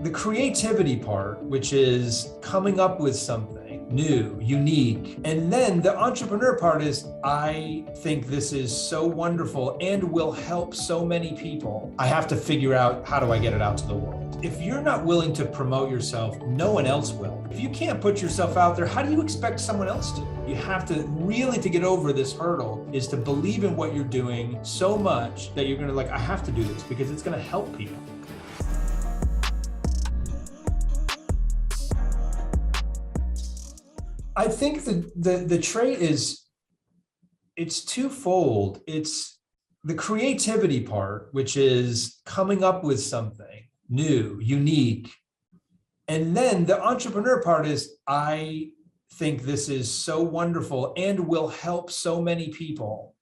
the creativity part, which is coming up with something new, unique. And then the entrepreneur part is, I think this is so wonderful and will help so many people. I have to figure out, how do I get it out to the world? If you're not willing to promote yourself, no one else will. If you can't put yourself out there, how do you expect someone else to? You have to really, to get over this hurdle, is to believe in what you're doing so much that you're going to I have to do this because it's going to help people. I think the trait is, it's twofold. It's the creativity part, which is coming up with something new, unique. And then the entrepreneur part is, I think this is so wonderful and will help so many people.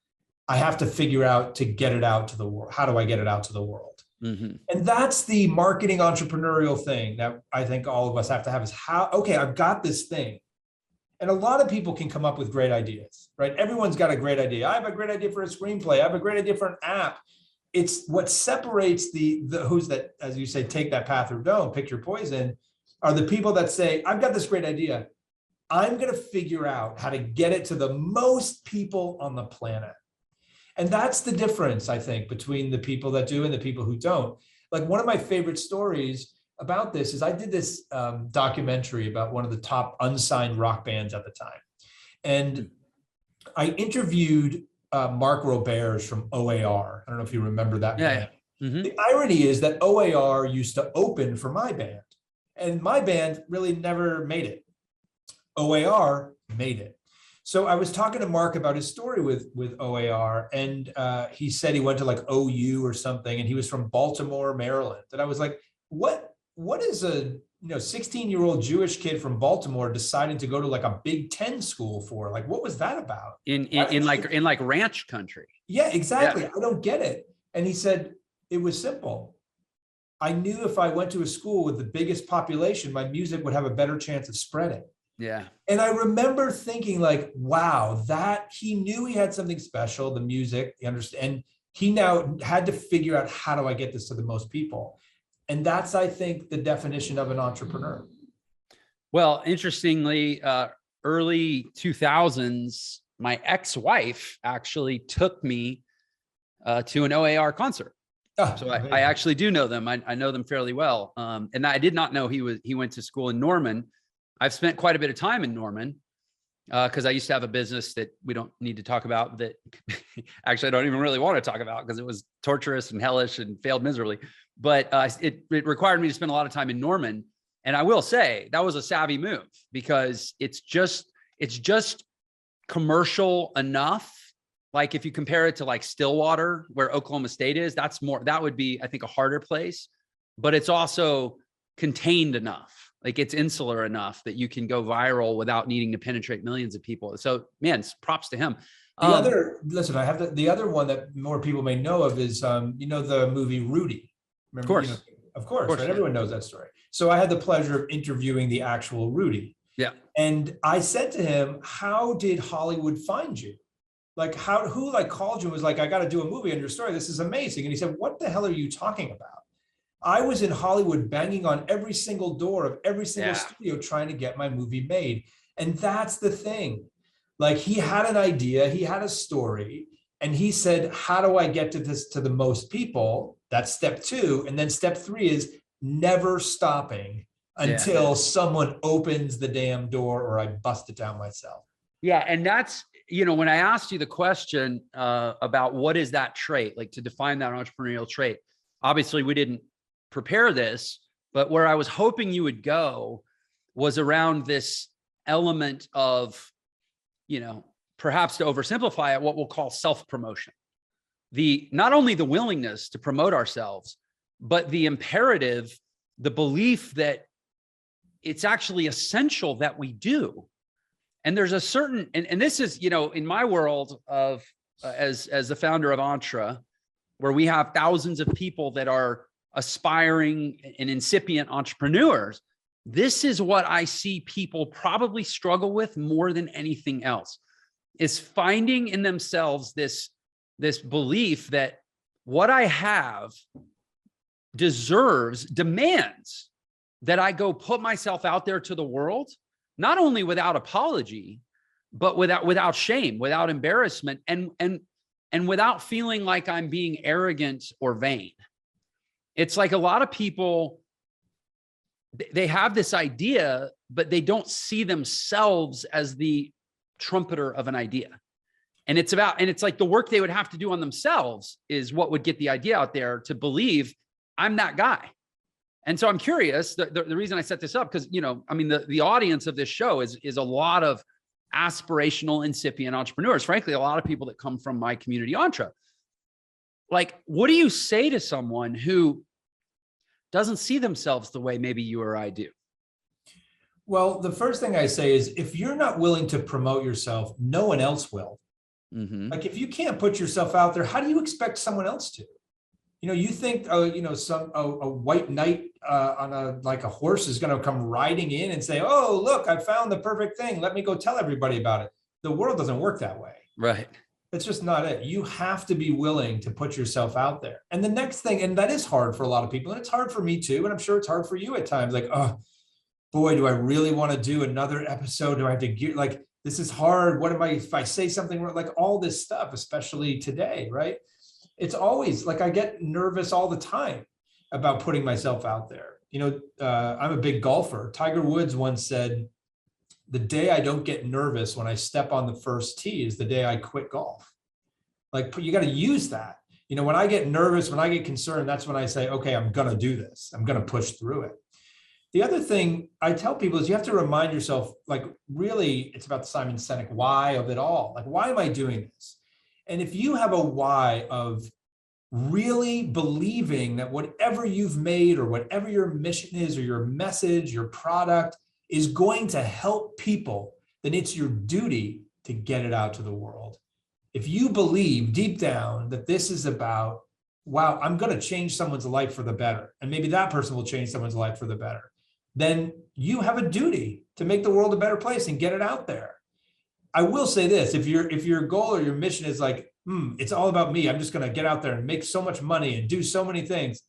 I have to figure out to get it out to the world. How do I get it out to the world? Mm-hmm. And that's the marketing entrepreneurial thing that I think all of us have to have, is okay, I've got this thing. And a lot of people can come up with great ideas, right? Everyone's got a great idea. I have a great idea for a screenplay. I have a great idea for an app. It's what separates the who's that, as you say, take that path or don't, pick your poison, are the people that say, I've got this great idea. I'm going to figure out how to get it to the most people on the planet. And that's the difference, I think, between the people that do and the people who don't. Like, one of my favorite stories about this is, I did this documentary about one of the top unsigned rock bands at the time. And I interviewed Mark Roberge from OAR. I don't know if you remember that band. Yeah. Mm-hmm. The irony is that OAR used to open for my band, and my band really never made it. OAR made it. So I was talking to Mark about his story with OAR, and he said he went to OU or something, and he was from Baltimore, Maryland. And I was like, what is a 16-year-old Jewish kid from Baltimore deciding to go to a Big Ten school for? What was that about? In ranch country. Yeah, exactly. Yeah. I don't get it. And he said, it was simple. I knew if I went to a school with the biggest population, my music would have a better chance of spreading. Yeah. And I remember thinking wow, that he knew he had something special, the music, he understand, and he now had to figure out, how do I get this to the most people? And that's, I think, the definition of an entrepreneur. Well, interestingly, early 2000s, my ex-wife actually took me to an OAR concert. Oh, so I actually do know them. I know them fairly well. And I did not know he went to school in Norman. I've spent quite a bit of time in Norman because I used to have a business that we don't need to talk about, that actually I don't even really want to talk about because it was torturous and hellish and failed miserably. But it required me to spend a lot of time in Norman. And I will say that was a savvy move, because it's just commercial enough. Like, if you compare it to Stillwater, where Oklahoma State is, that would be, I think, a harder place, but it's also contained enough. It's insular enough that you can go viral without needing to penetrate millions of people. So, man, props to him. I have the other one that more people may know of is, the movie Rudy. Remember, of course, right? Yeah. Everyone knows that story. So I had the pleasure of interviewing the actual Rudy. Yeah. And I said to him, how did Hollywood find you? Who called you and was like, I got to do a movie on your story. This is amazing. And he said, what the hell are you talking about? I was in Hollywood banging on every single door of every single studio trying to get my movie made. And that's the thing. He had an idea, he had a story, and he said, how do I get to this to the most people? That's step 2. And then step 3 is never stopping until someone opens the damn door or I bust it down myself. Yeah. And that's, when I asked you the question about what is that trait, to define that entrepreneurial trait, obviously we didn't prepare this, but where I was hoping you would go was around this element of, perhaps to oversimplify it, what we'll call self-promotion. Not only the willingness to promote ourselves, but the imperative, the belief that it's actually essential that we do. And there's a certain, and this is, in my world of, as the founder of Entre, where we have thousands of people that are aspiring and incipient entrepreneurs, this is what I see people probably struggle with more than anything else, is finding in themselves this belief that what I have demands that I go put myself out there to the world, not only without apology, but without shame, without embarrassment, and without feeling like I'm being arrogant or vain. It's like a lot of people, they have this idea, but they don't see themselves as the trumpeter of an idea. And it's like the work they would have to do on themselves is what would get the idea out there to believe I'm that guy. And so I'm curious, the reason I set this up, because, the audience of this show is a lot of aspirational, incipient entrepreneurs, frankly, a lot of people that come from my community entre. Like, what do you say to someone who doesn't see themselves the way maybe you or I do? Well, the first thing I say is, if you're not willing to promote yourself, no one else will. Mm-hmm. Like, if you can't put yourself out there, how do you expect someone else to? You think, a white knight on a horse is going to come riding in and say, "Oh, look, I found the perfect thing. Let me go tell everybody about it." The world doesn't work that way. Right. It's just not it. You have to be willing to put yourself out there. And the next thing, and that is hard for a lot of people, and it's hard for me too, and I'm sure it's hard for you at times. Like, oh boy, do I really want to do another episode? Do I have to get, like, this is hard. What am I, if I say something wrong? Like, all this stuff, especially today, right? It's always like, I get nervous all the time about putting myself out there. I'm a big golfer. Tiger Woods once said, "The day I don't get nervous when I step on the first tee is the day I quit golf." Like, you got to use that. When I get nervous, when I get concerned, that's when I say, okay, I'm going to do this. I'm going to push through it. The other thing I tell people is, you have to remind yourself, like, really, it's about the Simon Sinek why of it all. Like, why am I doing this? And if you have a why of really believing that whatever you've made or whatever your mission is, or your message, your product is going to help people, then it's your duty to get it out to the world. If you believe deep down that this is about, wow, I'm going to change someone's life for the better, and maybe that person will change someone's life for the better, then you have a duty to make the world a better place and get it out there. I will say this, if your goal or your mission is like, it's all about me, I'm just going to get out there and make so much money and do so many things,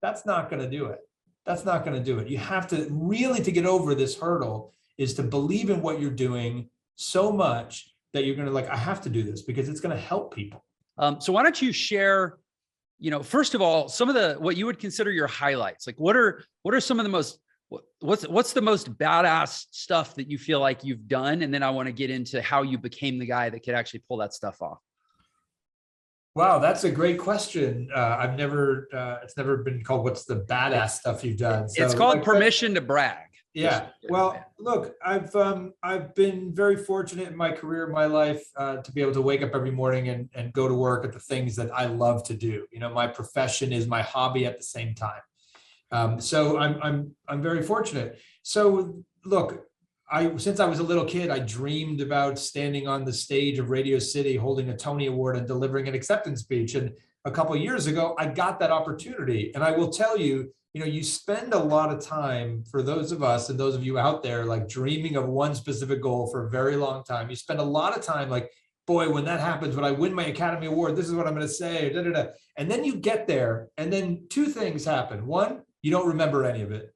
that's not going to do it. That's not going to do it. You have to really, to get over this hurdle, is to believe in what you're doing so much that you're going to, like, I have to do this because it's going to help people. So why don't you share, first of all, some of what you would consider your highlights? Like, what are some of the most, what's the most badass stuff that you feel like you've done? And then I want to get into how you became the guy that could actually pull that stuff off. Wow, that's a great question. It's never been called, what's the badass stuff you've done? So, it's called permission to brag. Yeah. Well, look, I've been very fortunate in my career, in my life, to be able to wake up every morning and go to work at the things that I love to do. My profession is my hobby at the same time. So I'm very fortunate. So look, since I was a little kid, I dreamed about standing on the stage of Radio City, holding a Tony Award and delivering an acceptance speech. And a couple of years ago, I got that opportunity. And I will tell you, you spend a lot of time, for those of us and those of you out there, like, dreaming of one specific goal for a very long time. You spend a lot of time like, boy, when that happens, when I win my Academy Award, this is what I'm going to say, da, da, da. And then you get there, and then two things happen. One, you don't remember any of it.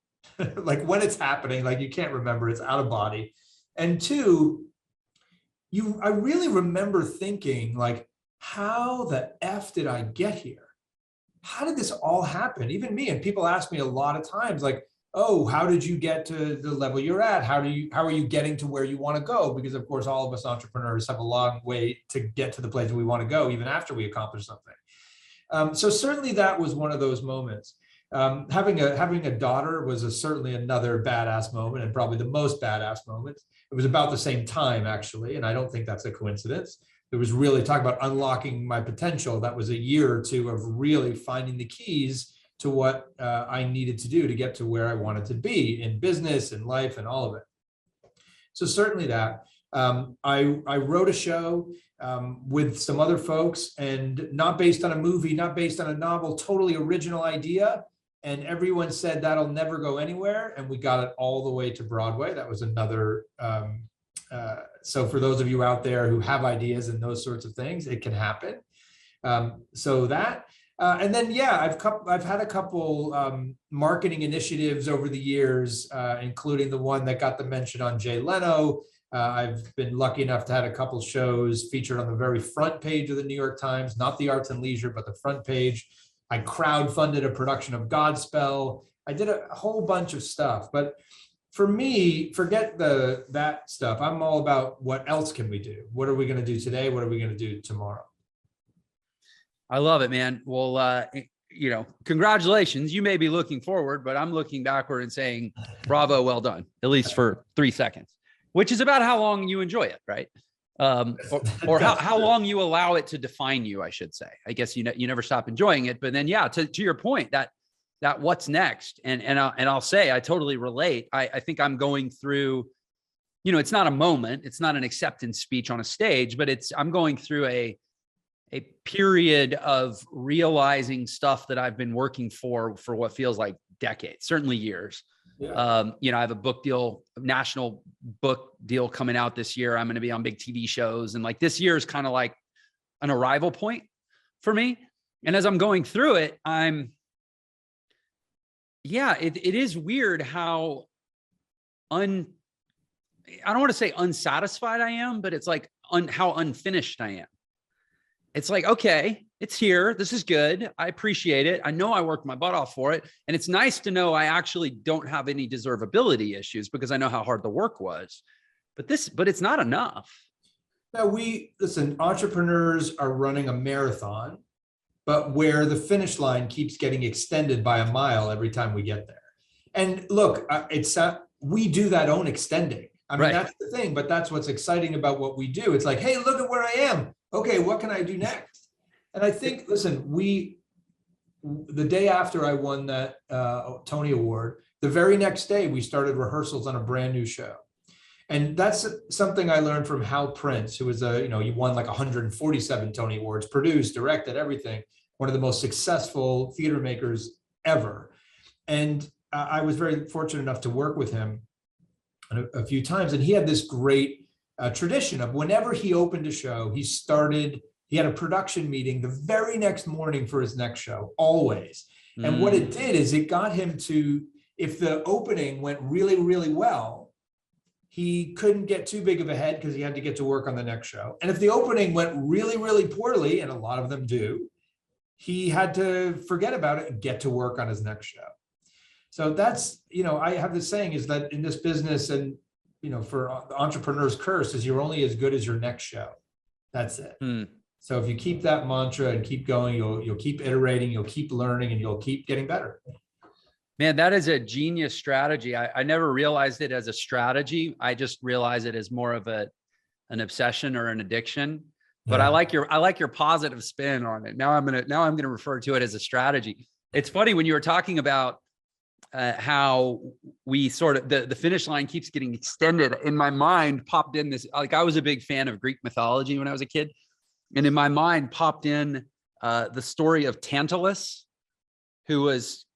Like, when it's happening, like, you can't remember, it's out of body. And two, I really remember thinking, like, how the F did I get here? How did this all happen? Even me, and people ask me a lot of times, like, oh, how did you get to the level you're at? How are you getting to where you want to go? Because of course, all of us entrepreneurs have a long way to get to the place we want to go, even after we accomplish something. So certainly that was one of those moments. Having a daughter was certainly another badass moment, and probably the most badass moment. It was about the same time, actually, and I don't think that's a coincidence. It was really talking about unlocking my potential. That was a year or two of really finding the keys to what I needed to do to get to where I wanted to be in business and life and all of it. So certainly that. I wrote a show with some other folks, and not based on a movie, not based on a novel, totally original idea. And everyone said that'll never go anywhere. And we got it all the way to Broadway. That was another. So for those of you out there who have ideas and those sorts of things, it can happen. So that. And then, yeah, I've had a couple marketing initiatives over the years, including the one that got the mention on Jay Leno. I've been lucky enough to have a couple shows featured on the very front page of the New York Times, not the Arts and Leisure, but the front page. I crowdfunded a production of Godspell. I did a whole bunch of stuff. But for me, forget that stuff. I'm all about what else can we do? What are we going to do today? What are we going to do tomorrow? I love it, man. Well, congratulations. You may be looking forward, but I'm looking backward and saying, bravo, well done, at least for 3 seconds, which is about how long you enjoy it, right? Or how long you allow it to define you, I should say. I guess you never stop enjoying it, but then, yeah, to your point, that what's next, and I'll say I totally relate. I think I'm going through, it's not a moment, it's not an acceptance speech on a stage, but I'm going through a period of realizing stuff that I've been working for what feels like decades, certainly years. Yeah. I have a book deal, national book deal coming out this year. I'm going to be on big TV shows. And like this year is kind of like an arrival point for me. And as I'm going through it, it is weird how I don't want to say unsatisfied I am, but it's like how unfinished I am. It's like, okay, it's here. This is good. I appreciate it. I know I worked my butt off for it. And it's nice to know I actually don't have any deservability issues because I know how hard the work was. But it's not enough. Now listen, entrepreneurs are running a marathon, but where the finish line keeps getting extended by a mile every time we get there. And look, we do that own extending. I mean, right. That's the thing, but that's what's exciting about what we do. It's like, hey, look at where I am. Okay, what can I do next? And I think, listen, the day after I won that Tony Award, the very next day, we started rehearsals on a brand new show. And that's something I learned from Hal Prince, who was he won like 147 Tony Awards, produced, directed, everything. One of the most successful theater makers ever. And I was very fortunate enough to work with him a few times. And he had this great tradition of whenever he opened a show, he had a production meeting the very next morning for his next show, always. And what it did is it got him to, if the opening went really, really well, he couldn't get too big of a head because he had to get to work on the next show. And if the opening went really, really poorly, and a lot of them do, he had to forget about it and get to work on his next show. So that's, I have this saying is that in this business, and for the entrepreneur's curse is you're only as good as your next show. That's it. So if you keep that mantra and keep going, you'll keep iterating, you'll keep learning, and you'll keep getting better. Man, that is a genius strategy. I never realized it as a strategy. I just realized it as more of an obsession or an addiction. But yeah. I like your positive spin on it. Now I'm gonna refer to it as a strategy. It's funny when you were talking about how we sort of the finish line keeps getting extended. In my mind popped in this, like I was a big fan of Greek mythology when I was a kid, and in my mind popped in the story of Tantalus, who was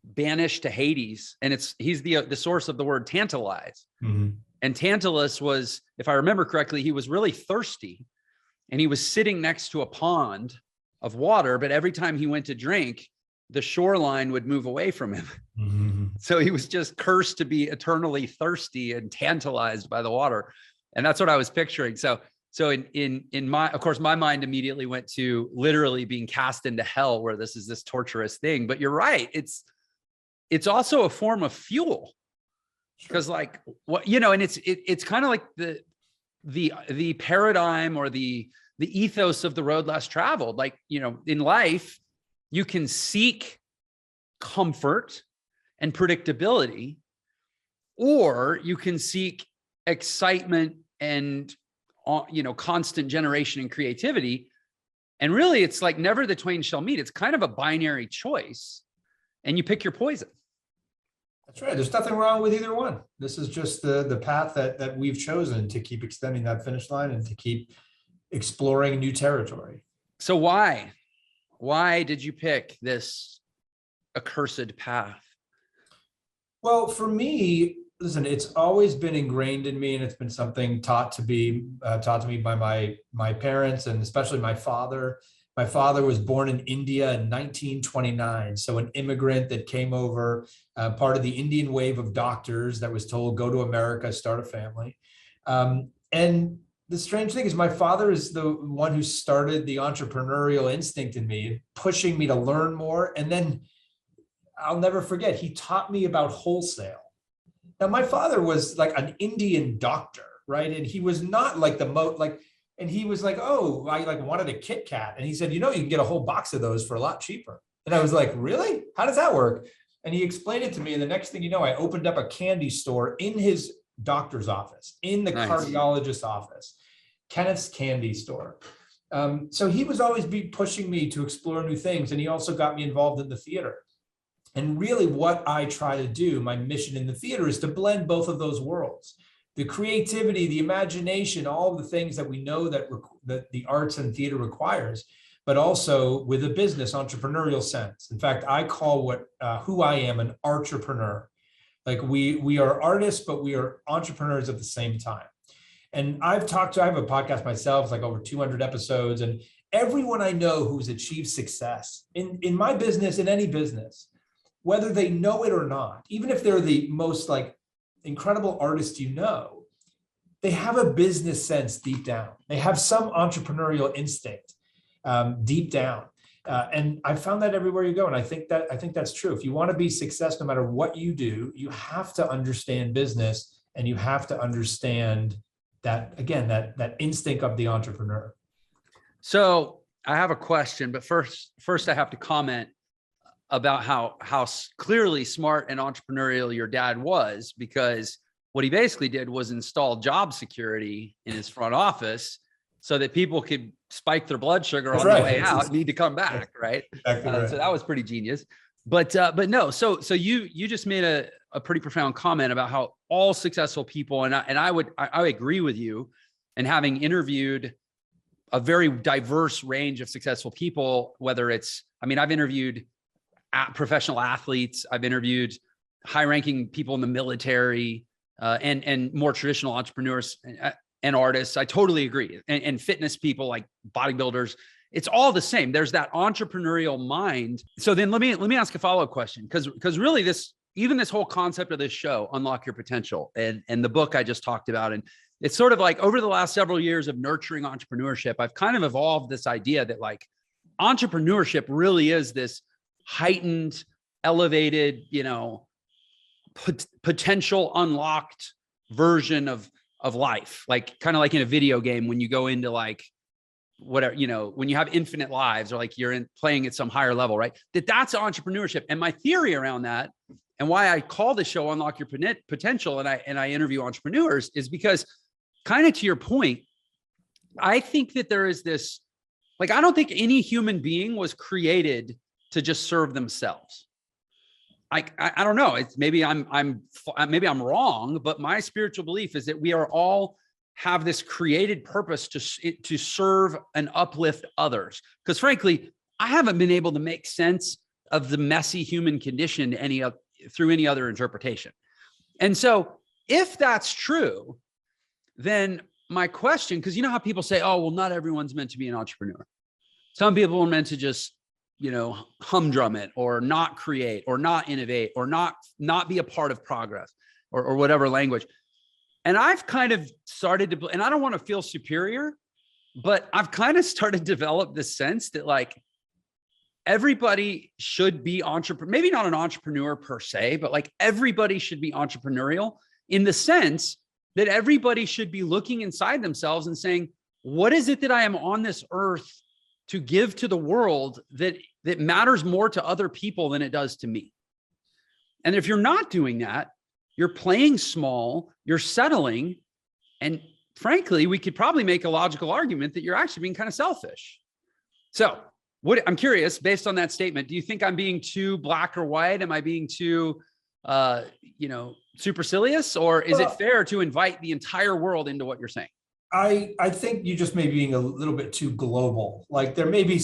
banished to Hades, and he's the source of the word tantalize. Mm-hmm. And Tantalus was, if I remember correctly, he was really thirsty, and he was sitting next to a pond of water, but every time he went to drink, the shoreline would move away from him. Mm-hmm. So he was just cursed to be eternally thirsty and tantalized by the water. And that's what I was picturing. So in my, of course, my mind immediately went to literally being cast into hell, where this is this torturous thing. But you're right. It's also a form of fuel, because like what, and it's kind of like the paradigm or the ethos of the road less traveled. Like, in life, you can seek comfort and predictability, or you can seek excitement and, constant generation and creativity. And really, it's like never the twain shall meet. It's kind of a binary choice, and you pick your poison. That's right. There's nothing wrong with either one. This is just the path that we've chosen to keep extending that finish line and to keep exploring new territory. So why did you pick this accursed path? Well, for me, listen, it's always been ingrained in me, and it's been something taught to me by my parents, and especially my father. My father was born in India in 1929. So an immigrant that came over, part of the Indian wave of doctors that was told, go to America, start a family. And the strange thing is my father is the one who started the entrepreneurial instinct in me, pushing me to learn more. And then I'll never forget, he taught me about wholesale. Now, my father was like an Indian doctor, right? And he was not like and he was like, oh, I like wanted a Kit Kat. And he said, you can get a whole box of those for a lot cheaper. And I was like, really? How does that work? And he explained it to me. And the next thing you know, I opened up a candy store in his doctor's office, in the cardiologist's office, Kenneth's Candy Store. So he was always pushing me to explore new things. And he also got me involved in the theater. And really what I try to do, my mission in the theater, is to blend both of those worlds. The creativity, the imagination, all of the things that we know that the arts and theater requires, but also with a business entrepreneurial sense. In fact, I call who I am an entrepreneur. Like we are artists, but we are entrepreneurs at the same time. And I have a podcast myself, like over 200 episodes, and everyone I know who's achieved success in my business, in any business, whether they know it or not, even if they're the most like incredible artists they have a business sense deep down. They have some entrepreneurial instinct deep down. And I found that everywhere you go. And I think that's true. If you want to be successful, no matter what you do, you have to understand business, and you have to understand that, again, that instinct of the entrepreneur. So I have a question, but first I have to comment about how clearly smart and entrepreneurial your dad was, because what he basically did was install job security in his front office so that people could spike their blood sugar on the way out, need to come back, right? Exactly right. So that was pretty genius. But no, so you just made a pretty profound comment about how all successful people, and I agree with you, and having interviewed a very diverse range of successful people, whether it's, I've interviewed professional athletes, I've interviewed high-ranking people in the military, and more traditional entrepreneurs and artists. I totally agree. And fitness people like bodybuilders, it's all the same. There's that entrepreneurial mind. So then let me ask a follow-up question, because really this whole concept of this show, Unlock Your Potential, and the book I just talked about, and it's sort of like over the last several years of nurturing entrepreneurship, I've kind of evolved this idea that like entrepreneurship really is this heightened, elevated, potential unlocked version of life, like kind of like in a video game when you go into like whatever, when you have infinite lives, or like you're playing at some higher level, right? That's entrepreneurship. And my theory around that, and why I call the show Unlock Your Potential, and I interview entrepreneurs, is because kind of to your point, I think that there is this, like, I don't think any human being was created to just serve themselves. I don't know. It's maybe I'm wrong, but my spiritual belief is that we are all have this created purpose to serve and uplift others. Because frankly, I haven't been able to make sense of the messy human condition through any other interpretation. And so if that's true, then my question, because you know how people say, oh, well, not everyone's meant to be an entrepreneur. Some people are meant to just humdrum it, or not create, or not innovate, or not be a part of progress, or whatever language. And I've kind of started to, and I don't want to feel superior, but I've kind of started to develop this sense that like everybody should be maybe not an entrepreneur per se, but like everybody should be entrepreneurial in the sense that everybody should be looking inside themselves and saying, what is it that I am on this earth to give to the world that matters more to other people than it does to me? And if you're not doing that, you're playing small, you're settling. And frankly, we could probably make a logical argument that you're actually being kind of selfish. So I'm curious, based on that statement, do you think I'm being too black or white? Am I being too, supercilious, or is it fair to invite the entire world into what you're saying? I think you just may be being a little bit too global. Like there may be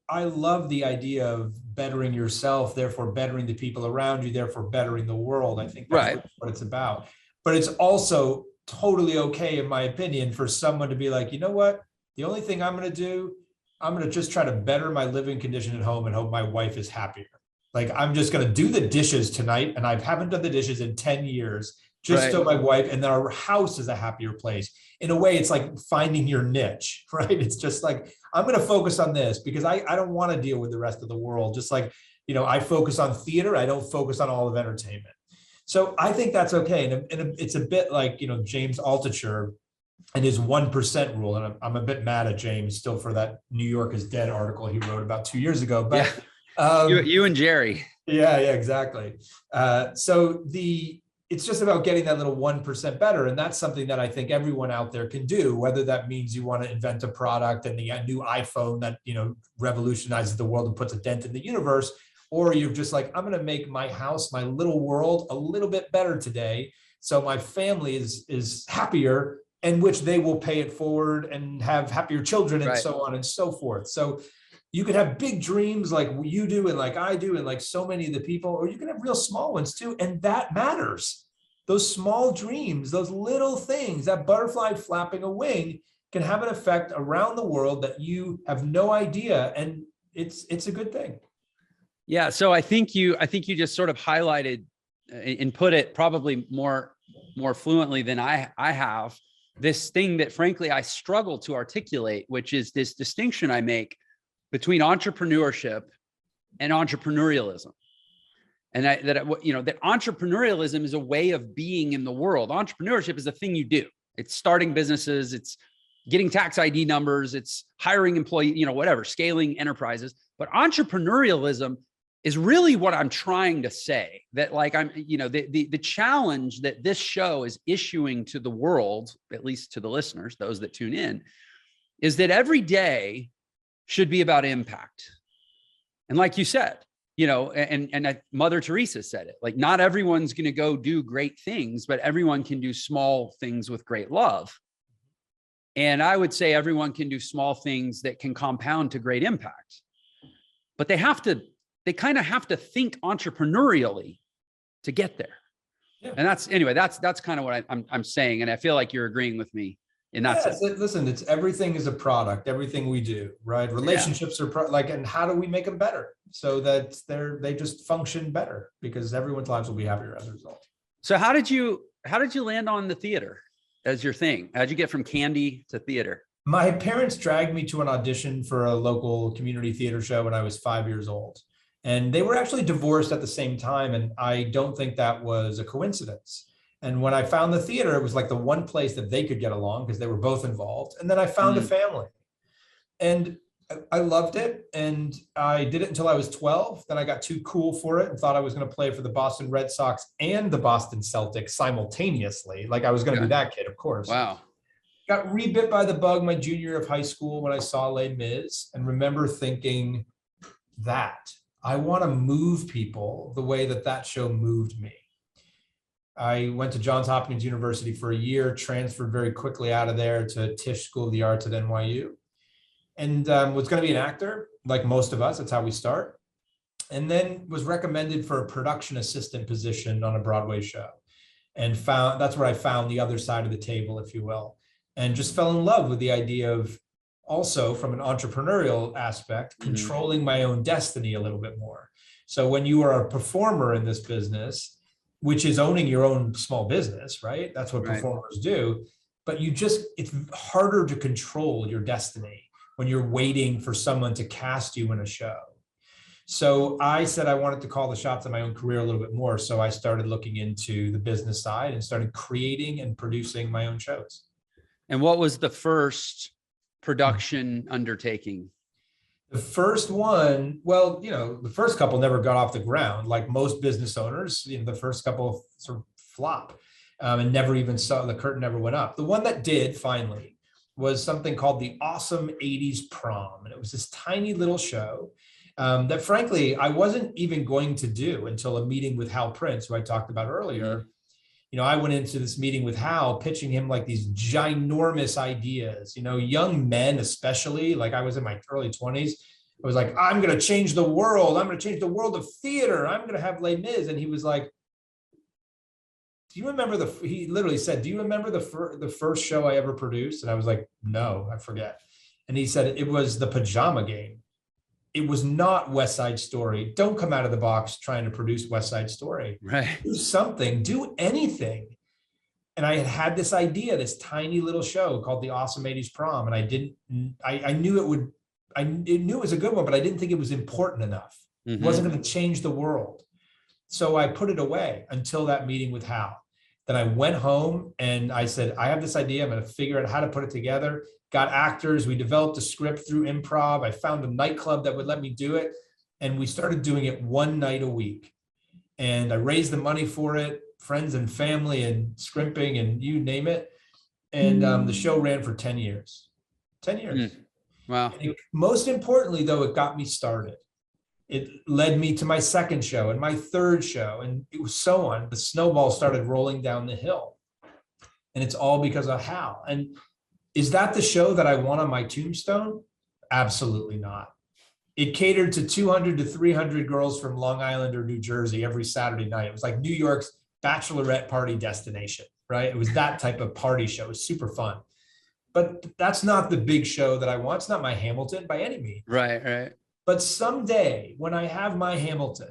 I love the idea of bettering yourself, therefore bettering the people around you, therefore bettering the world. I think that's right. What it's about. But it's also totally okay, in my opinion, for someone to be like, you know what? The only thing I'm going to do, I'm going to just try to better my living condition at home and hope my wife is happier. Like, I'm just going to do the dishes tonight. And I haven't done the dishes in 10 years, just so my wife, and then our house is a happier place. In a way, it's like finding your niche, right? It's just like, I'm going to focus on this because I don't want to deal with the rest of the world. Just like, you know, I focus on theater. I don't focus on all of entertainment. So I think that's okay. And it's a bit like, you know, James Altucher and his 1% rule. And I'm a bit mad at James still for that New York is Dead article he wrote about 2 years ago. But you and Jerry. Yeah, exactly. So it's just about getting that little 1% better. And that's something that I think everyone out there can do, whether that means you want to invent a product and the new iPhone that, you know, revolutionizes the world and puts a dent in the universe, or you're just like, I'm going to make my house, my little world a little bit better today. So my family is happier, and which they will pay it forward and have happier children and so on and so forth. So you could have big dreams like you do and like I do and like so many of the people, or you can have real small ones too. And that matters. Those small dreams, those little things, that butterfly flapping a wing can have an effect around the world that you have no idea. And it's a good thing. Yeah. So I think you just sort of highlighted and put it probably more fluently than I have, this thing that frankly I struggle to articulate, which is this distinction I make between entrepreneurship and entrepreneurialism. And that entrepreneurialism is a way of being in the world. Entrepreneurship is a thing you do. It's starting businesses, it's getting tax ID numbers, it's hiring employees, you know, whatever, scaling enterprises. But entrepreneurialism is really what I'm trying to say, that like the challenge that this show is issuing to the world, at least to the listeners, those that tune in, is that every day should be about impact. And like you said, you know, and Mother Teresa said it, like, not everyone's going to go do great things, but everyone can do small things with great love. And I would say everyone can do small things that can compound to great impact, but they kind of have to think entrepreneurially to get there. Yeah. And that's kind of what I'm saying. And I feel like you're agreeing with me in that sense. Listen, everything is a product, everything we do, right? Relationships are and how do we make them better so that they just function better, because everyone's lives will be happier as a result. So how did you land on the theater as your thing? How'd you get from candy to theater? My parents dragged me to an audition for a local community theater show when I was 5 years old. And they were actually divorced at the same time. And I don't think that was a coincidence. And when I found the theater, it was like the one place that they could get along because they were both involved. And then I found a family and I loved it. And I did it until I was 12. Then I got too cool for it and thought I was going to play for the Boston Red Sox and the Boston Celtics simultaneously. Like I was going to be that kid, of course. Wow. Got rebit by the bug my junior year of high school when I saw Les Mis, and remember thinking that I want to move people the way that show moved me. I went to Johns Hopkins University for a year, transferred very quickly out of there to Tisch School of the Arts at NYU, and was going to be an actor, like most of us. That's how we start. And then was recommended for a production assistant position on a Broadway show, and that's where I found the other side of the table, if you will, and just fell in love with the idea of, also from an entrepreneurial aspect, controlling my own destiny a little bit more. So when you are a performer in this business, which is owning your own small business, right? That's what performers do. But it's harder to control your destiny when you're waiting for someone to cast you in a show. So I said I wanted to call the shots in my own career a little bit more. So I started looking into the business side and started creating and producing my own shows. And what was the first production undertaking? The first one, well, the first couple never got off the ground. Like most business owners, the first couple sort of flop and never even the curtain never went up. The one that did finally was something called the Awesome 80s Prom. And it was this tiny little show that frankly, I wasn't even going to do until a meeting with Hal Prince, who I talked about earlier. I went into this meeting with Hal, pitching him like these ginormous ideas, young men, especially, like I was in my early 20s. I was like, I'm going to change the world. I'm going to change the world of theater. I'm going to have Les Mis. And he was like, do you remember he literally said, do you remember the first show I ever produced? And I was like, no, I forget. And he said it was the pajama game. It was not West Side Story. Don't come out of the box trying to produce West Side Story. Right. Do something, do anything. And I had this idea, this tiny little show called the Awesome 80s Prom. And I knew I knew it was a good one, but I didn't think it was important enough. It wasn't going to change the world. So I put it away until that meeting with Hal. Then I went home and I said, I have this idea. I'm going to figure out how to put it together. Got actors. We developed a script through improv. I found a nightclub that would let me do it. And we started doing it one night a week. And I raised the money for it, friends and family and scrimping and you name it. And the show ran for 10 years. 10 years. Wow. And most importantly, though, it got me started. It led me to my second show and my third show, and it was so on. The snowball started rolling down the hill. And it's all because of Hal. And is that the show that I want on my tombstone? Absolutely not. It catered to 200 to 300 girls from Long Island or New Jersey every Saturday night. It was like New York's bachelorette party destination, right? It was that type of party show. It was super fun. But that's not the big show that I want. It's not my Hamilton by any means. Right. But someday when I have my Hamilton,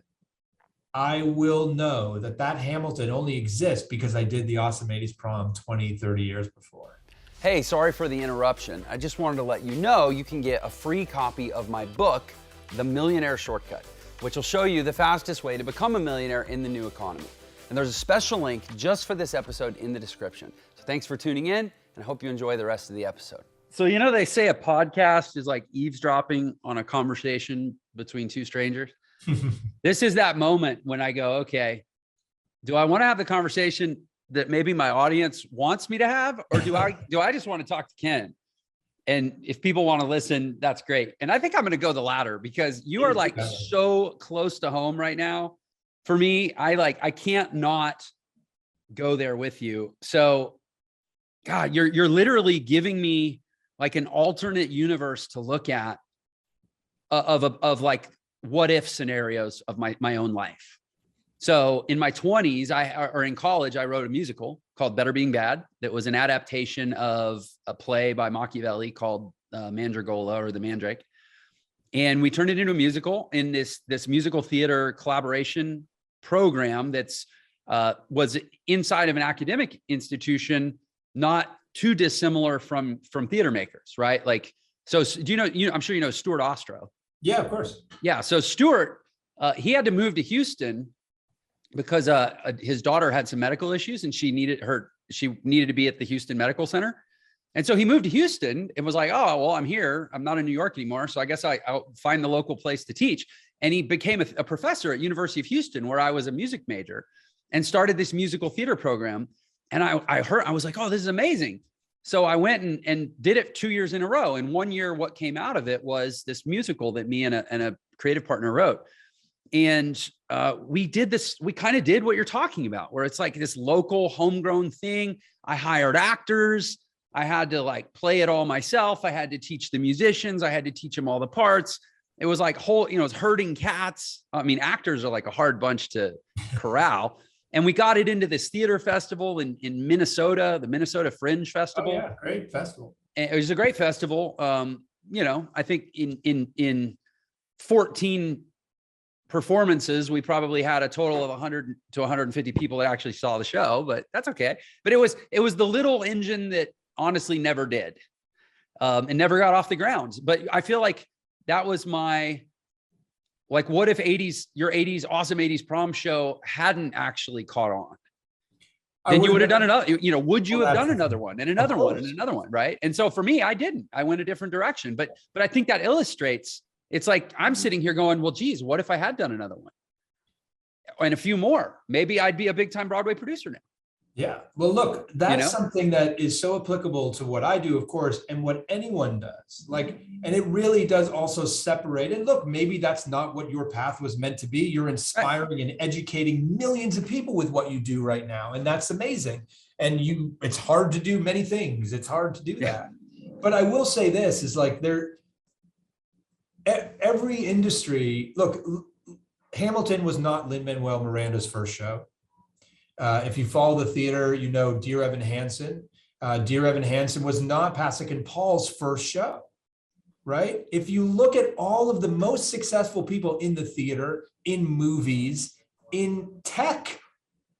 I will know that that Hamilton only exists because I did the Awesome 80s Prom 20, 30 years before. Hey, sorry for the interruption. I just wanted to let you know you can get a free copy of my book, The Millionaire Shortcut, which will show you the fastest way to become a millionaire in the new economy. And there's a special link just for this episode in the description. So thanks for tuning in, and I hope you enjoy the rest of the episode. So, you know, they say a podcast is like eavesdropping on a conversation between two strangers. This is that moment when I go, okay, do I want to have the conversation that maybe my audience wants me to have, or do I just want to talk to Ken? And if people want to listen, that's great. And I think I'm going to go the latter because you are like so close to home right now. For me, I can't not go there with you. So, God, you're literally giving me like an alternate universe to look at of like what if scenarios of my own life. So in my 20s, or in college, I wrote a musical called Better Being Bad. That was an adaptation of a play by Machiavelli called Mandragola or The Mandrake. And we turned it into a musical in this musical theater collaboration program that's was inside of an academic institution, not too dissimilar from theater makers, right? Like, so do you know, I'm sure you know Stuart Ostro. Yeah, of course. Yeah. So Stuart, he had to move to Houston because his daughter had some medical issues and she needed to be at the Houston Medical Center. And so he moved to Houston and was like, oh, well, I'm here. I'm not in New York anymore. So I guess I'll find the local place to teach. And he became a professor at University of Houston, where I was a music major, and started this musical theater program. And I was like, oh, this is amazing. So I went and did it 2 years in a row. And 1 year, what came out of it was this musical that me and a creative partner wrote. And we did this, we kind of did what you're talking about, where it's like this local homegrown thing. I hired actors. I had to like play it all myself. I had to teach the musicians. I had to teach them all the parts. It was like it was herding cats. I mean, actors are like a hard bunch to corral. And we got it into this theater festival in Minnesota, the Minnesota Fringe Festival. Oh, yeah, great festival. And it was a great festival. I think in 14 performances, we probably had a total of 100 to 150 people that actually saw the show, but that's okay. But it was the little engine that honestly never did, and never got off the ground. But I feel like that was what if your 80s Awesome 80s Prom show hadn't actually caught on? Then you would have done another, would you have done another one and another one and another one, right? And so for me, I didn't. I went a different direction. But I think that illustrates, it's like I'm sitting here going, well, geez, what if I had done another one? And a few more? Maybe I'd be a big time Broadway producer now. Yeah. Well, look, that's something that is so applicable to what I do, of course, and what anyone does. And it really does also separate. And look, maybe that's not what your path was meant to be. You're inspiring and educating millions of people with what you do right now. And that's amazing. And it's hard to do many things. It's hard to do that. But I will say this is like every industry, look, Hamilton was not Lin-Manuel Miranda's first show. If you follow the theater, you know Dear Evan Hansen. Dear Evan Hansen was not Pasek and Paul's first show. right? If you look at all of the most successful people in the theater, in movies, in tech,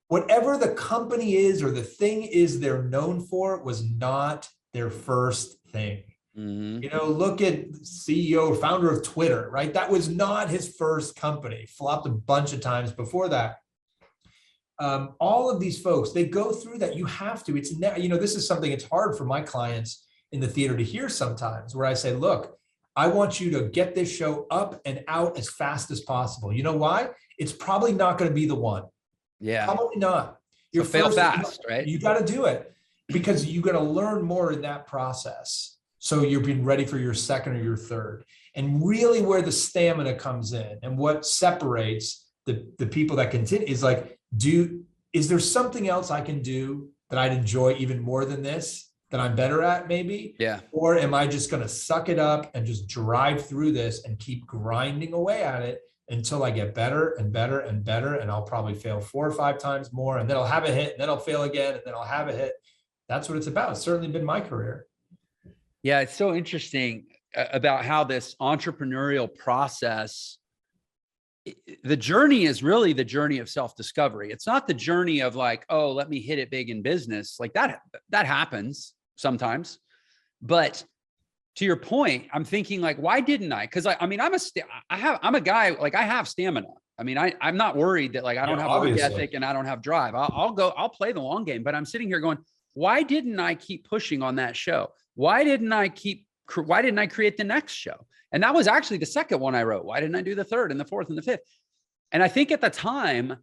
whatever the company is or the thing is they're known for was not their first thing. Mm-hmm. You know, look at CEO, founder of Twitter, right? That was not his first company, flopped a bunch of times before that. All of these folks, they go through that. You have to. It's you know, this is something it's hard for my clients in the theater to hear sometimes, where I say, look, I want you to get this show up and out as fast as possible. You know why? It's probably not going to be the one. Yeah. Probably not. You're fail fast, right? You got to do it because you're going to learn more in that process. So you're being ready for your second or your third. And really where the stamina comes in and what separates the people that continue is like, is there something else I can do that I'd enjoy even more than this, that I'm better at maybe? Yeah. Or am I just going to suck it up and just drive through this and keep grinding away at it until I get better and better and better? And I'll probably fail 4 or 5 times more, and then I'll have a hit, and then I'll fail again, and then I'll have a hit. That's what it's about. It's certainly been my career. Yeah, it's so interesting about how this entrepreneurial process, the journey is really the journey of self-discovery. It's not the journey of like, oh, let me hit it big in business. Like that happens sometimes. But to your point, I'm thinking like, why didn't I? Because I mean, I'm a guy, like I have stamina. I mean, I'm not worried that like I don't have work ethic and I don't have drive. I'll play the long game. But I'm sitting here going, why didn't I keep pushing on that show? Why didn't I create the next show? And that was actually the second one I wrote. Why didn't I do the third and the fourth and the fifth? And I think at the time,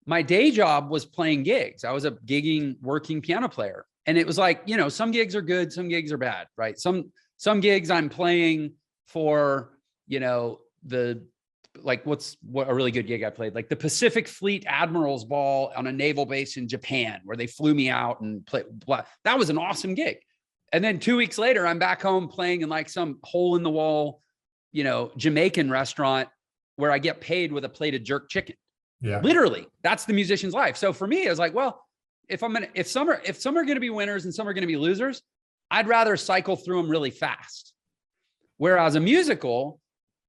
my day job was playing gigs. I was a working piano player. And it was like, you know, some gigs are good, some gigs are bad, right? Some gigs I'm playing for, you know, what a really good gig I played, like the Pacific Fleet Admiral's Ball on a naval base in Japan, where they flew me out and played. That was an awesome gig. And then 2 weeks later, I'm back home playing in like some hole in the wall, you know, Jamaican restaurant where I get paid with a plate of jerk chicken. Yeah. Literally, that's the musician's life. So for me, I was like, well, if some are going to be winners and some are going to be losers, I'd rather cycle through them really fast. Whereas a musical,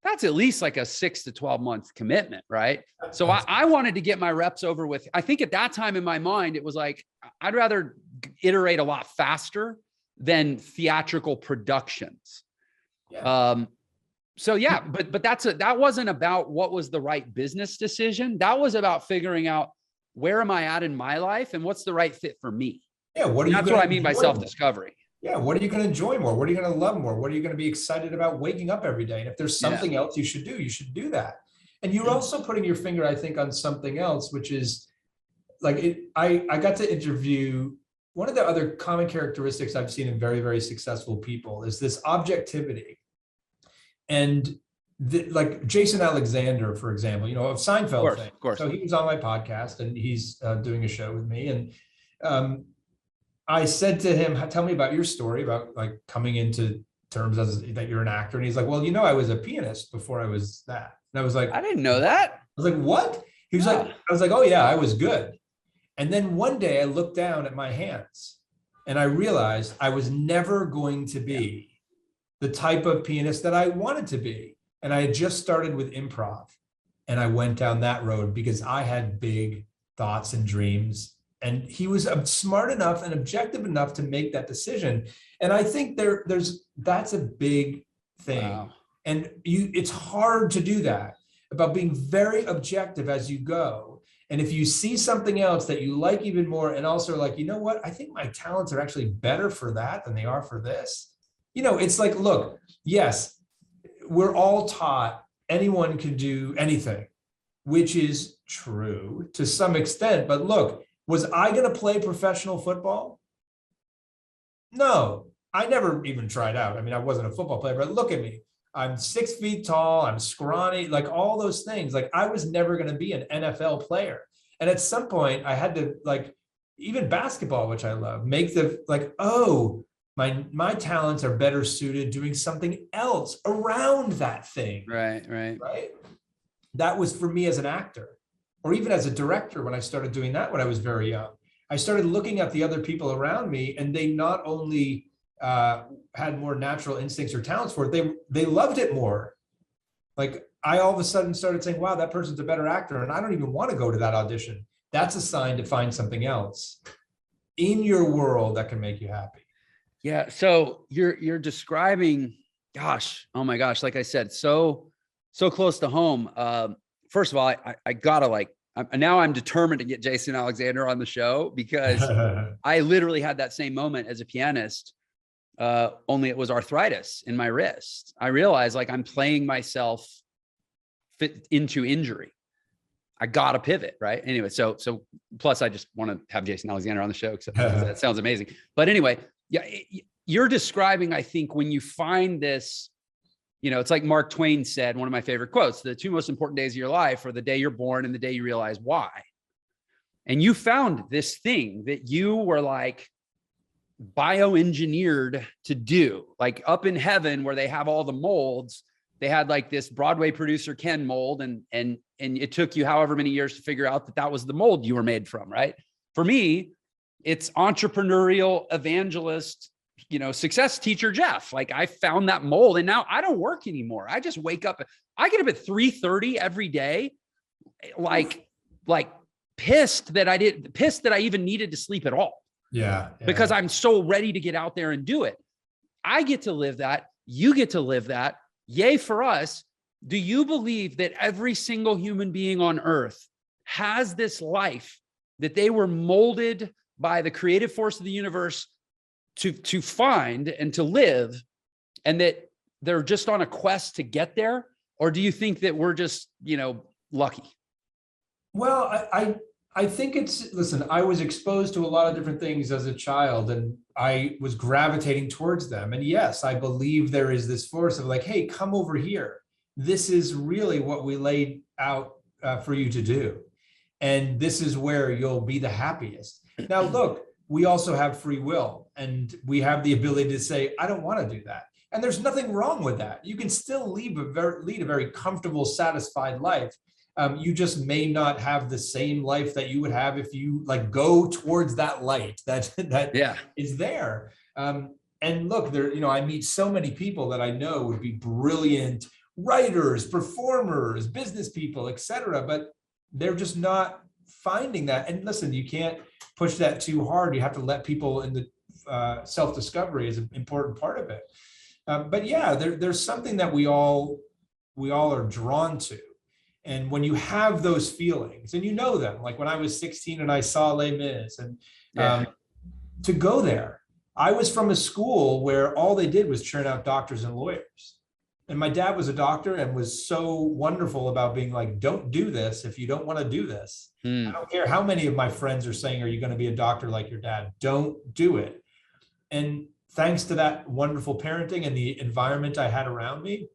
that's at least like a 6 to 12 month commitment, right? So I wanted to get my reps over with. I think at that time in my mind, it was like, I'd rather iterate a lot faster than theatrical productions. Yeah. So yeah, but that wasn't about what was the right business decision. That was about figuring out where am I at in my life and what's the right fit for me. Yeah. That's what I mean by self-discovery. Yeah. What are you going to enjoy more? What are you going to love more? What are you going to be excited about waking up every day? And if there's something else you should do that. And you're also putting your finger, I think, on something else, which is like I got to interview. One of the other common characteristics I've seen in very, very successful people is this objectivity. And like Jason Alexander, for example, you know, of Seinfeld fame. Of course. So he was on my podcast and he's doing a show with me. And I said to him, tell me about your story about like coming into terms as that you're an actor. And he's like, well, you know, I was a pianist before I was that. And I was like, I didn't know that. I was like, what? He was like, I was like, oh yeah, I was good. And then one day I looked down at my hands and I realized I was never going to be the type of pianist that I wanted to be. And I had just started with improv and I went down that road because I had big thoughts and dreams. And he was smart enough and objective enough to make that decision. And I think that's a big thing. Wow. And it's hard to do that, about being very objective as you go. And if you see something else that you like even more, and also like, you know what, I think my talents are actually better for that than they are for this. You know, it's like, look, yes, we're all taught anyone can do anything, which is true to some extent. But look, was I going to play professional football? No, I never even tried out. I mean, I wasn't a football player, but look at me. I'm 6 feet tall. I'm scrawny, like all those things. Like I was never going to be an NFL player. And at some point I had to, like, even basketball, which I love, make the like, oh, my talents are better suited doing something else around that thing. Right. That was for me as an actor, or even as a director. When I started doing that when I was very young, I started looking at the other people around me, and they not only had more natural instincts or talents for it, they loved it more. Like I all of a sudden started saying, wow, that person's a better actor. And I don't even want to go to that audition. That's a sign to find something else in your world that can make you happy. Yeah. So you're describing, gosh, oh my gosh, like I said, so close to home. First of all, I gotta now I'm determined to get Jason Alexander on the show, because I literally had that same moment as a pianist. Only it was arthritis in my wrist. I realized like I'm playing myself fit into injury. I got to pivot, right? Anyway, so plus I just want to have Jason Alexander on the show because that sounds amazing. But anyway, yeah, you're describing, I think, when you find this, it's like Mark Twain said, one of my favorite quotes, the two most important days of your life are the day you're born and the day you realize why. And you found this thing that you were like bioengineered to do, like up in heaven where they have all the molds. They had like this Broadway producer, Ken mold. And it took you however many years to figure out that was the mold you were made from, right? For me, it's entrepreneurial evangelist, success teacher, Jeff. Like I found that mold and now I don't work anymore. I just wake up. I get up at 3:30 every day, like pissed that I even needed to sleep at all. Yeah. Because I'm so ready to get out there and do it. I get to live that. You get to live that. Yay for us. Do you believe that every single human being on earth has this life that they were molded by the creative force of the universe to find and to live, and that they're just on a quest to get there? Or do you think that we're just, lucky? Well, I think listen, I was exposed to a lot of different things as a child and I was gravitating towards them. And yes, I believe there is this force of like, hey, come over here. This is really what we laid out for you to do. And this is where you'll be the happiest. Now, look, we also have free will and we have the ability to say, I don't want to do that. And there's nothing wrong with that. You can still lead a very comfortable, satisfied life. You just may not have the same life that you would have if you like go towards that light that is there. And look, I meet so many people that I know would be brilliant writers, performers, business people, etc. But they're just not finding that. And listen, you can't push that too hard. You have to let people in the self-discovery is an important part of it. But yeah, there's something that we all are drawn to. And when you have those feelings and them, like when I was 16 and I saw Les Mis and to go there, I was from a school where all they did was churn out doctors and lawyers. And my dad was a doctor and was so wonderful about being like, don't do this if you don't want to do this. I don't care how many of my friends are saying, are you going to be a doctor like your dad? Don't do it. And thanks to that wonderful parenting and the environment I had around me,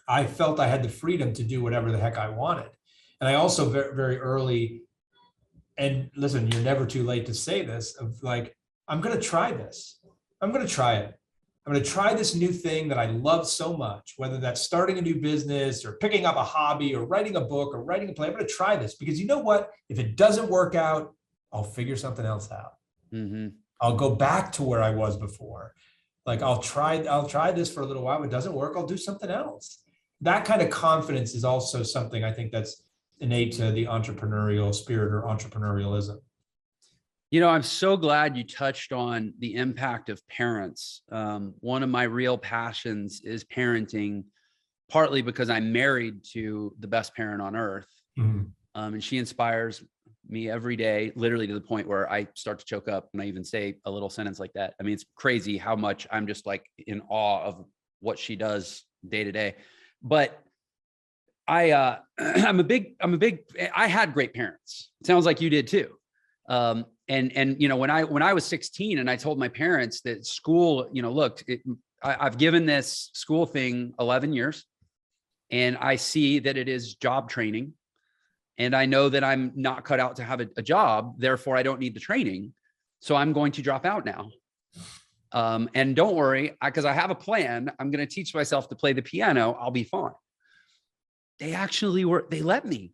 I felt I had the freedom to do whatever the heck I wanted. And I also very, very early, and listen, you're never too late to say this, of like, I'm going to try this. I'm going to try it. I'm going to try this new thing that I love so much, whether that's starting a new business or picking up a hobby or writing a book or writing a play. I'm going to try this because you know what? If it doesn't work out, I'll figure something else out. Mm-hmm. I'll go back to where I was before. Like I'll try this for a little while. If it doesn't work, I'll do something else. That kind of confidence is also something I think that's innate to the entrepreneurial spirit or entrepreneurialism. I'm so glad you touched on the impact of parents. One of my real passions is parenting, partly because I'm married to the best parent on earth. Mm-hmm. And she inspires me every day, literally to the point where I start to choke up when I even say a little sentence like that. I mean, it's crazy how much I'm just like in awe of what she does day to day. But I had great parents. It sounds like you did too. And when I was 16 and I told my parents that school, look, I've given this school thing 11 years and I see that it is job training. And I know that I'm not cut out to have a job. Therefore, I don't need the training. So I'm going to drop out now. And don't worry, because I have a plan. I'm going to teach myself to play the piano. I'll be fine. They let me.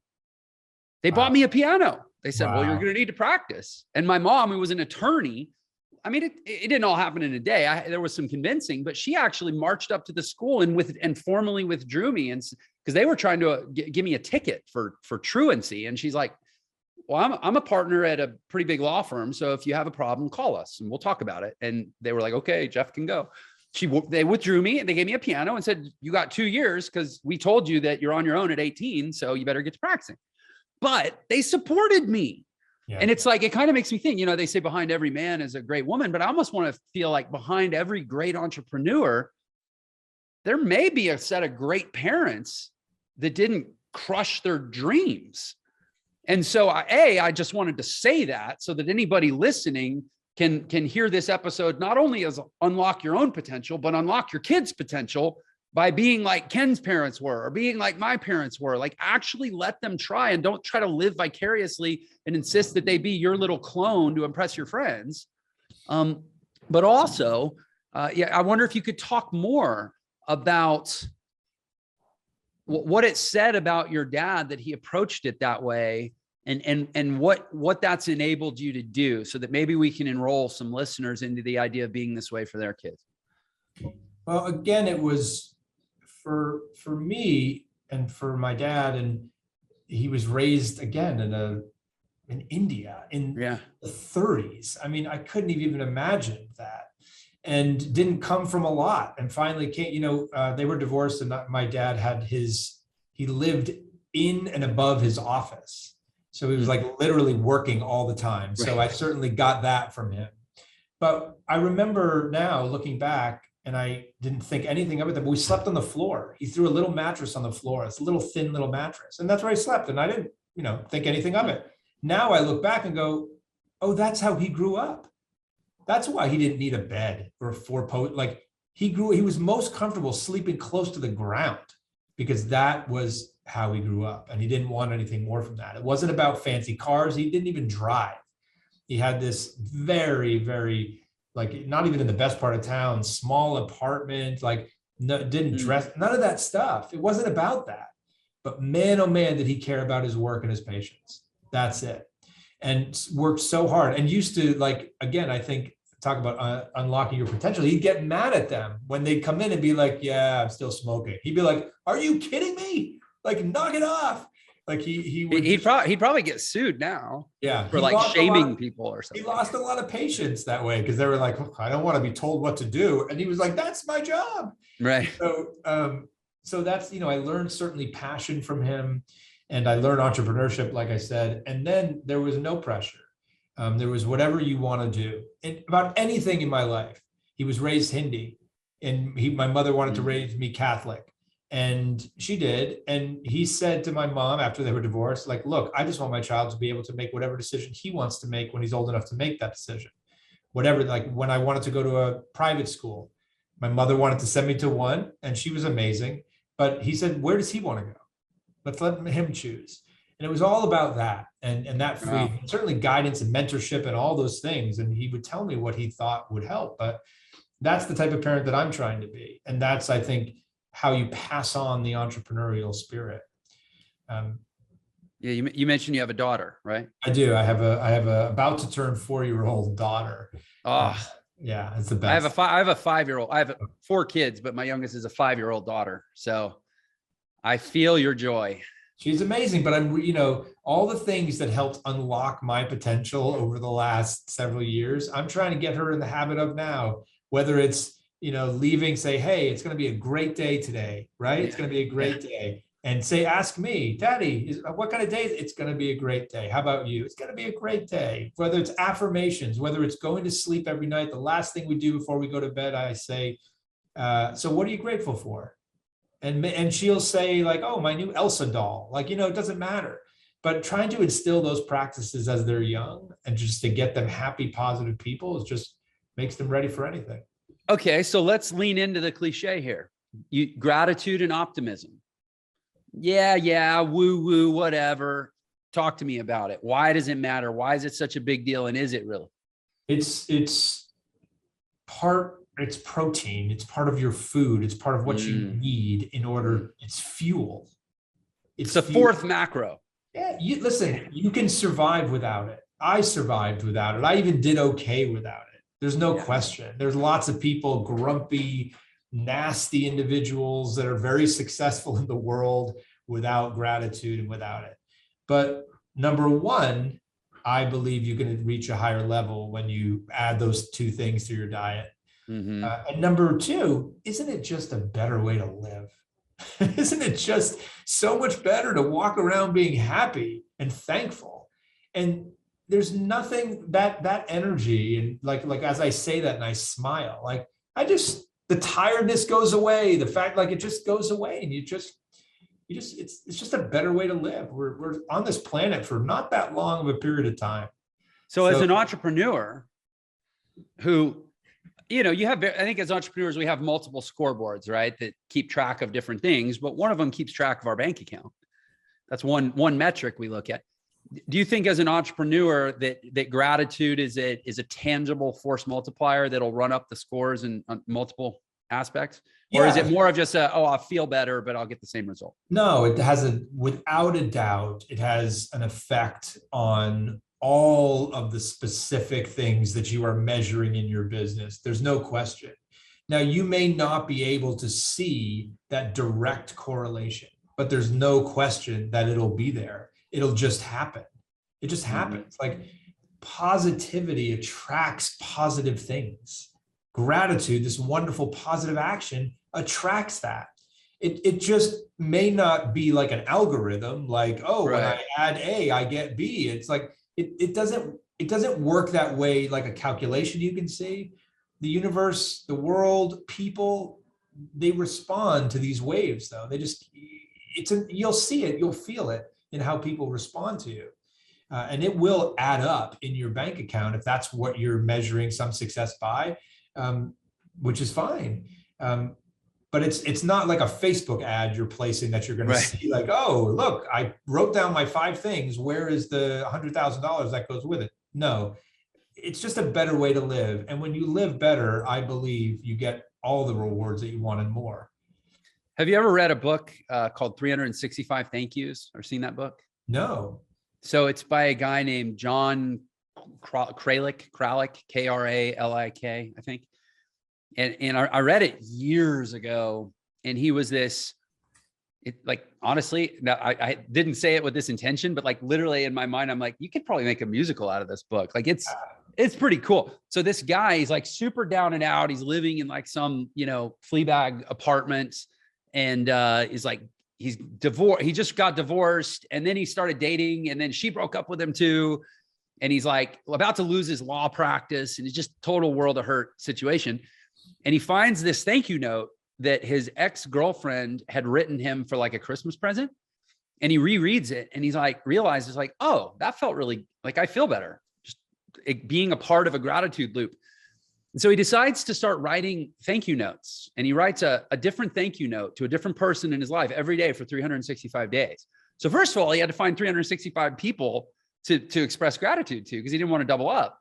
They bought me a piano. They said, well, you're going to need to practice. And my mom, who was an attorney, I mean, it didn't all happen in a day. There was some convincing, but she actually marched up to the school and formally withdrew me, and because they were trying to give me a ticket for truancy. And she's like, well, I'm a partner at a pretty big law firm, so if you have a problem, call us and we'll talk about it. And they were like, okay, Jeff can go. They withdrew me and they gave me a piano and said, you got 2 years because we told you that you're on your own at 18, so you better get to practicing. But they supported me. Yeah. And it's like, it kind of makes me think, they say behind every man is a great woman, but I almost want to feel like behind every great entrepreneur, there may be a set of great parents that didn't crush their dreams. And so I just wanted to say that so that anybody listening can hear this episode, not only as unlock your own potential, but unlock your kids' potential by being like Ken's parents were, or being like my parents were. Like, actually let them try, and don't try to live vicariously and insist that they be your little clone to impress your friends. But also, I wonder if you could talk more about what it said about your dad that he approached it that way, and what that's enabled you to do, so that maybe we can enroll some listeners into the idea of being this way for their kids. Well, again, it was for me and for my dad, and he was raised again in India in the 30s. I mean, I couldn't have even imagined that, and didn't come from a lot. And finally came, they were divorced, and my dad had he lived in and above his office. So he was like literally working all the time. Right. So I certainly got that from him. But I remember now looking back, and I didn't think anything of it, but we slept on the floor. He threw a little mattress on the floor. It's a little thin little mattress. And that's where I slept. And I didn't, think anything of it. Now I look back and go, oh, that's how he grew up. That's why he didn't need a bed or he was most comfortable sleeping close to the ground, because that was how he grew up. And he didn't want anything more from that. It wasn't about fancy cars. He didn't even drive. He had this very, very, not even in the best part of town, small apartment, didn't dress, none of that stuff. It wasn't about that. But man, oh man, did he care about his work and his patients. That's it. And worked so hard, and used to, again, I think, talk about unlocking your potential. He'd get mad at them when they'd come in and be like, yeah, I'm still smoking. He'd be like, are you kidding me? Knock it off. He'd probably get sued now. Yeah. For shaming people or something. He lost a lot of patients that way, because they were like, oh, I don't want to be told what to do. And he was like, that's my job. Right. So that's, I learned certainly passion from him, and I learned entrepreneurship, like I said, and then there was no pressure. There was whatever you want to do, and about anything in my life. He was raised Hindi, and my mother wanted to raise me Catholic. And she did. And he said to my mom after they were divorced, look, I just want my child to be able to make whatever decision he wants to make when he's old enough to make that decision. Whatever, when I wanted to go to a private school, my mother wanted to send me to one, and she was amazing. But he said, where does he want to go? Let's let him choose. And it was all about that, and that freedom, certainly guidance and mentorship and all those things. And he would tell me what he thought would help. But that's the type of parent that I'm trying to be. And that's, I think, how you pass on the entrepreneurial spirit. You mentioned you have a daughter, right? I do. I have a about to turn 4-year-old daughter. Oh, yeah, it's the best. I have a 5-year-old. I have 4 kids, but my youngest is a 5-year-old daughter. So I feel your joy. She's amazing, but I'm, all the things that helped unlock my potential over the last several years, I'm trying to get her in the habit of now, whether it's, leaving, say, hey, it's going to be a great day today, right? Yeah. It's going to be a great day. And ask me, Daddy, what kind of day? It's going to be a great day. How about you? It's going to be a great day. Whether it's affirmations, whether it's going to sleep every night, the last thing we do before we go to bed, I say, so what are you grateful for? And she'll say oh, my new Elsa doll, it doesn't matter. But trying to instill those practices as they're young, and just to get them happy, positive people, it just makes them ready for anything. Okay, so let's lean into the cliche here. Gratitude and optimism. Yeah, woo, whatever. Talk to me about it. Why does it matter? Why is it such a big deal? And is it really? It's protein. It's part of your food. It's part of what you need in order. It's fuel. It's the fourth macro. Yeah, listen, you can survive without it. I survived without it. I even did okay without it. There's no question. There's lots of people, grumpy, nasty individuals that are very successful in the world without gratitude and without it. But number one, I believe you can reach a higher level when you add those two things to your diet. And number two, isn't it just a better way to live? Isn't it just so much better to walk around being happy and thankful? And there's nothing that energy, and like as I say that and I smile, like the tiredness goes away, the fact like it just goes away, and it's just a better way to live. We're on this planet for not that long of a period of time. So as an entrepreneur who, you have, I think as entrepreneurs, we have multiple scoreboards, right? That keep track of different things, but one of them keeps track of our bank account. That's one metric we look at. Do you think as an entrepreneur that gratitude is a tangible force multiplier that'll run up the scores in multiple aspects? Or is it more of just I'll feel better, but I'll get the same result? No, it has without a doubt, it has an effect on all of the specific things that you are measuring in your business. There's no question. Now, you may not be able to see that direct correlation, but there's no question that it'll be there. It'll just happen. It just happens. Like positivity attracts positive things. Gratitude, this wonderful positive action, attracts that. It just may not be like an algorithm, like, when I add A, I get B. It's like, it doesn't work that way, like a calculation you can see. The universe, the world, people, they respond to these waves though. You'll see it, you'll feel it in how people respond to you. And it will add up in your bank account if that's what you're measuring some success by, which is fine. But it's not like a Facebook ad you're placing that you're going to see like, oh, look, I wrote down my 5 things. Where is the $100,000 that goes with it? No, it's just a better way to live. And when you live better, I believe you get all the rewards that you want and more. Have you ever read a book called 365 Thank Yous or seen that book? No. So it's by a guy named John Kralik, Kralik, I think. And I read it years ago, and he was honestly, now I didn't say it with this intention, but like literally in my mind, I'm like, you could probably make a musical out of this book. Like it's pretty cool. So this guy, he's like super down and out. He's living in like some, flea bag apartment, and he's divorced. He just got divorced, and then he started dating, and then she broke up with him too. And he's like about to lose his law practice, and it's just total world of hurt situation. And he finds this thank you note that his ex-girlfriend had written him for like a Christmas present. And he rereads it, and he's like, realizes like, oh, that felt really like, I feel better just being a part of a gratitude loop. And so he decides to start writing thank you notes, and he writes a different thank you note to a different person in his life every day for 365 days. So first of all, he had to find 365 people to express gratitude to, because he didn't want to double up.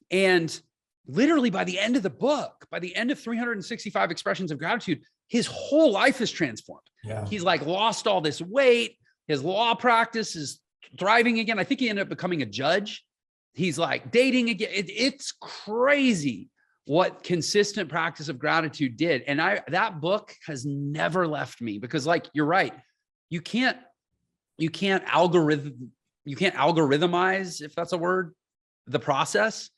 And literally by the end of the book, by the end of 365 expressions of gratitude, his whole life is transformed. Yeah. He's like lost all this weight. His law practice is thriving again. I think he ended up becoming a judge. He's like dating again. It's crazy what consistent practice of gratitude did. And that book has never left me, because like, you're right. You can't algorithmize, if that's a word, the process,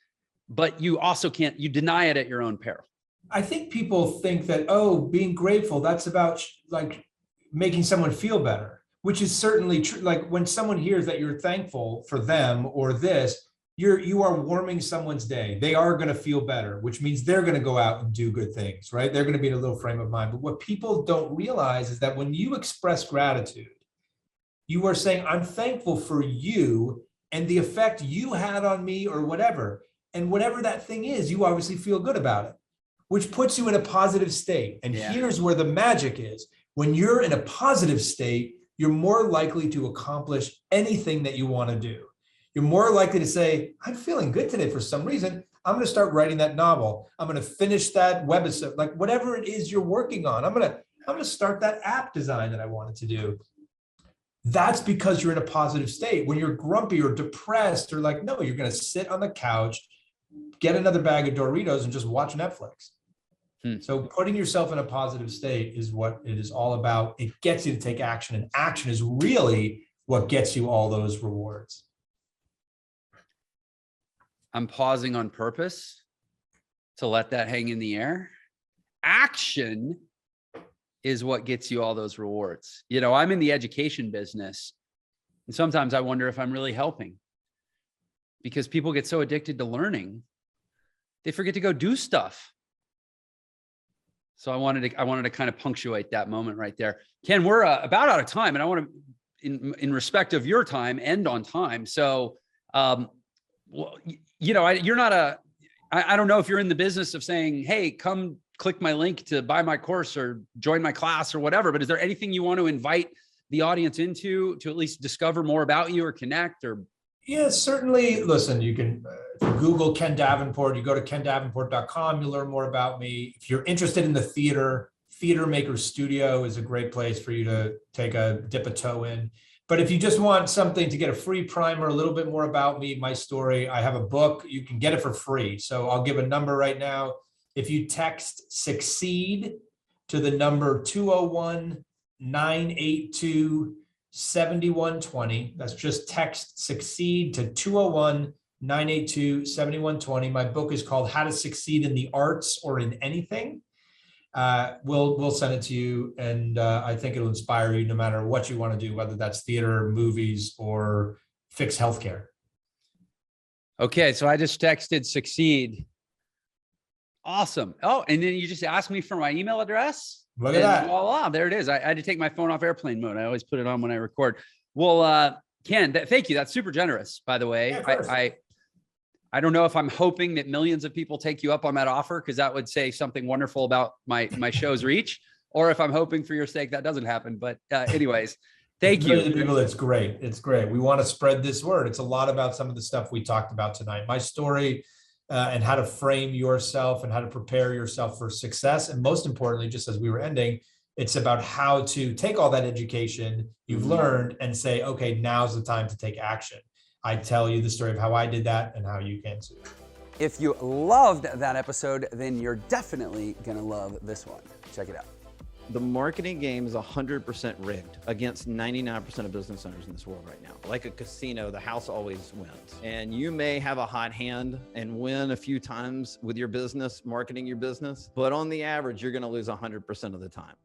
but you also you deny it at your own peril. I think people think that, being grateful, that's about like making someone feel better, which is certainly true. Like when someone hears that you're thankful for them or this, you are warming someone's day. They are going to feel better, which means they're going to go out and do good things, right? They're going to be in a little frame of mind. But what people don't realize is that when you express gratitude, you are saying, I'm thankful for you and the effect you had on me or whatever. And whatever that thing is, you obviously feel good about it, which puts you in a positive state. And here's where the magic is. When you're in a positive state, you're more likely to accomplish anything that you want to do. You're more likely to say, I'm feeling good today for some reason. I'm going to start writing that novel. I'm going to finish that webisode, like whatever it is you're working on. I'm going to start that app design that I wanted to do. That's because you're in a positive state. When you're grumpy or depressed or like, no, you're going to sit on the couch, get another bag of Doritos and just watch Netflix. Hmm. So putting yourself in a positive state is what it is all about. It gets you to take action, and action is really what gets you all those rewards. I'm pausing on purpose to let that hang in the air. Action is what gets you all those rewards. You know, I'm in the education business, and sometimes I wonder if I'm really helping, because people get so addicted to learning, they forget to go do stuff. So I wanted to kind of punctuate that moment right there. Ken, we're about out of time, and I want to, in respect of your time, end on time. So, well, you know, you're not I don't know if you're in the business of saying, hey, come click my link to buy my course or join my class or whatever, but is there anything you want to invite the audience into to at least discover more about you or connect? Or Yeah, certainly. Listen, you can if you Google Ken Davenport, you go to kendavenport.com, you learn more about me. If you're interested in the theater, Theater Maker Studio is a great place for you to dip a toe in. But if you just want something to get a free primer, a little bit more about me, my story, I have a book. You can get it for free. So I'll give a number right now. If you text SUCCEED to the number 201-982-7120, that's just text SUCCEED to 201-982-7120. My book is called How to Succeed in the Arts or in Anything. We'll send it to you, and I think it'll inspire you no matter what you want to do, whether that's theater, movies, or fix healthcare. okay, so I just texted SUCCEED. Awesome. Oh, and then you just asked me for my email address. Look at that. Voila, there it is. I had to take my phone off airplane mode. I always put it on when I record. Well, Ken, thank you. That's super generous, by the way. Yeah, I don't know if I'm hoping that millions of people take you up on that offer, because that would say something wonderful about my show's reach, or if I'm hoping for your sake that doesn't happen. But anyways, thank you. People, it's great. It's great. We want to spread this word. It's a lot about some of the stuff we talked about tonight. My story and how to frame yourself and how to prepare yourself for success. And most importantly, just as we were ending, it's about how to take all that education you've learned and say, okay, now's the time to take action. I tell you the story of how I did that and how you can too. If you loved that episode, then you're definitely going to love this one. Check it out. The marketing game is 100% rigged against 99% of business owners in this world right now. Like a casino, the house always wins. And you may have a hot hand and win a few times with your business, marketing your business, but on the average, you're going to lose 100% of the time.